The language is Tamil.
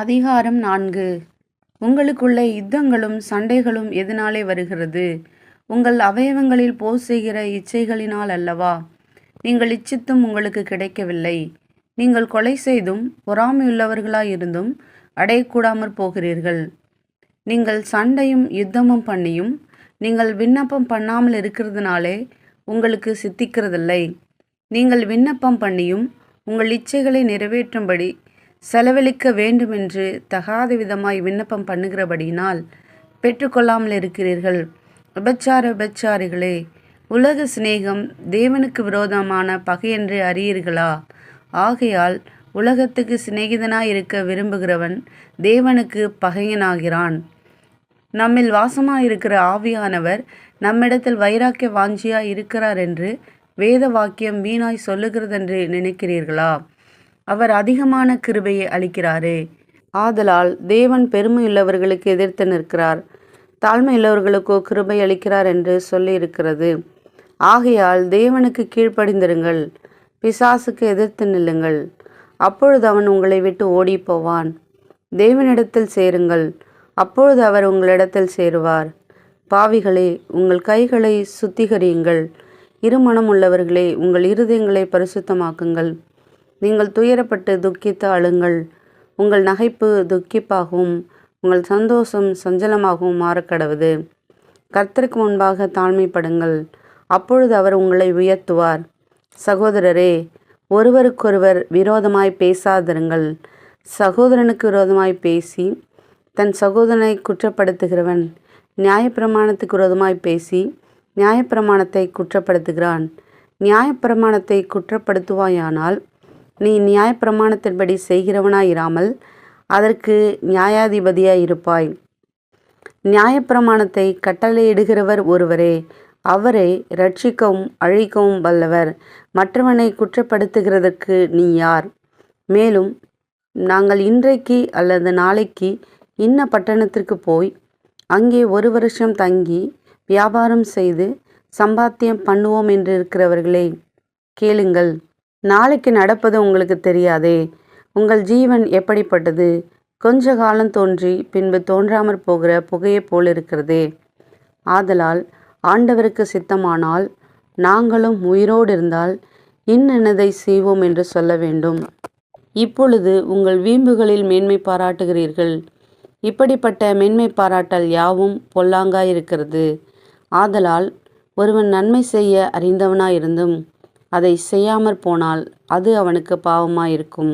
அதிகாரம் 4. உங்களுக்குள்ள யுத்தங்களும் சண்டைகளும் எதனாலே வருகிறது? உங்கள் அவயவங்களில் போர் செய்கிற இச்சைகளினால் அல்லவா? நீங்கள் இச்சித்தும் உங்களுக்கு கிடைக்கவில்லை. நீங்கள் கொலை செய்தும் பொறாமையுள்ளவர்களாயிருந்தும் அடையக்கூடாமற் போகிறீர்கள். நீங்கள் சண்டையும் யுத்தமும் பண்ணியும் நீங்கள் விண்ணப்பம் பண்ணாமல் இருக்கிறதுனாலே உங்களுக்கு சித்திக்கிறதில்லை. நீங்கள் விண்ணப்பம் பண்ணியும் உங்கள் இச்சைகளை நிறைவேற்றும்படி செலவழிக்க வேண்டுமென்று தகாத விதமாய் விண்ணப்பம் பண்ணுகிறபடியினால் பெற்றுக்கொள்ளாமல் இருக்கிறீர்கள். விபச்சாரிகளே, உலக சிநேகம் தேவனுக்கு விரோதமான பகையென்று அறியீர்களா? ஆகையால் உலகத்துக்கு சிநேகிதனாயிருக்க விரும்புகிறவன் தேவனுக்கு பகையனாகிறான். நம்மில் வாசமாயிருக்கிற ஆவியானவர் நம்மிடத்தில் வைராக்கிய வாஞ்சியாய் இருக்கிறார் என்று வேத வாக்கியம் வீணாய் சொல்லுகிறதென்று நினைக்கிறீர்களா? அவர் அதிகமான கிருபையை அளிக்கிறாரே. ஆதலால் தேவன் பெருமையுள்ளவர்களுக்கு எதிர்த்து நிற்கிறார், தாழ்மையுள்ளவர்களுக்கோ கிருபை அளிக்கிறார் என்று சொல்லியிருக்கிறது. ஆகையால் தேவனுக்கு கீழ்ப்படிந்திருங்கள், பிசாசுக்கு எதிர்த்து நில்லுங்கள், அப்பொழுது அவன் உங்களை விட்டு ஓடி போவான். தேவனிடத்தில் சேருங்கள், அப்பொழுது அவர் உங்களிடத்தில் சேருவார். பாவிகளே, உங்கள் கைகளை சுத்திகரியுங்கள். இருமனம் உள்ளவர்களே, உங்கள் இருதயங்களை பரிசுத்தமாக்குங்கள். நீங்கள் துயரப்பட்டு துக்கித்து அழுங்கள். உங்கள் நகைப்பு துக்கிப்பாகவும் உங்கள் சந்தோஷம் சஞ்சலமாகவும் மாறக்கடவுது. கர்த்தருக்கு முன்பாக தாழ்மைப்படுங்கள், அப்பொழுது அவர் உங்களை உயர்த்துவார். சகோதரரே, ஒருவருக்கொருவர் விரோதமாய் பேசாதிருங்கள். சகோதரனுக்கு விரோதமாய் பேசி தன் சகோதரனை குற்றப்படுத்துகிறவன் நியாயப்பிரமாணத்துக்கு விரோதமாய் பேசி நியாயப்பிரமாணத்தை குற்றப்படுத்துகிறான். நியாயப்பிரமாணத்தை குற்றப்படுத்துவாயானால் நீ நியாயப்பிரமாணத்தின்படி செய்கிறவனாயிராமல் அதற்கு நியாயாதிபதியாய் இருப்பாய். நியாயப்பிரமாணத்தை கட்டளையிடுகிறவர் ஒருவரே, அவரை இரட்சிக்கவும் அழிக்கவும் வல்லவர். மற்றவனை குற்றப்படுத்துகிறதற்கு நீ யார்? மேலும் நாங்கள் இன்றைக்கு அல்லது நாளைக்கு இன்ன பட்டணத்திற்கு போய் அங்கே 1 வருஷம் தங்கி வியாபாரம் செய்து சம்பாத்தியம் பண்ணுவோம் என்று இருக்கிறவர்களே, கேளுங்கள். நாளைக்கு நடப்பது உங்களுக்கு தெரியாதே. உங்கள் ஜீவன் எப்படிப்பட்டது? கொஞ்ச காலம் தோன்றி பின்பு தோன்றாமற் போகிற புகையைப் போல் இருக்கிறதே. ஆதலால் ஆண்டவருக்கு சித்தமானால் நாங்களும் உயிரோடு இருந்தால் இன்னதை செய்வோம் என்று சொல்ல வேண்டும். இப்பொழுது உங்கள் வீம்புகளில் மேன்மை பாராட்டுகிறீர்கள். இப்படிப்பட்ட மேன்மை பாராட்டல் யாவும் பொல்லாங்காயிருக்கிறது. ஆதலால் ஒருவன் நன்மை செய்ய அறிந்தவனாயிருந்தும் அதை செய்யாமற் போனால் அது அவனுக்கு பாவமாயிருக்கும்.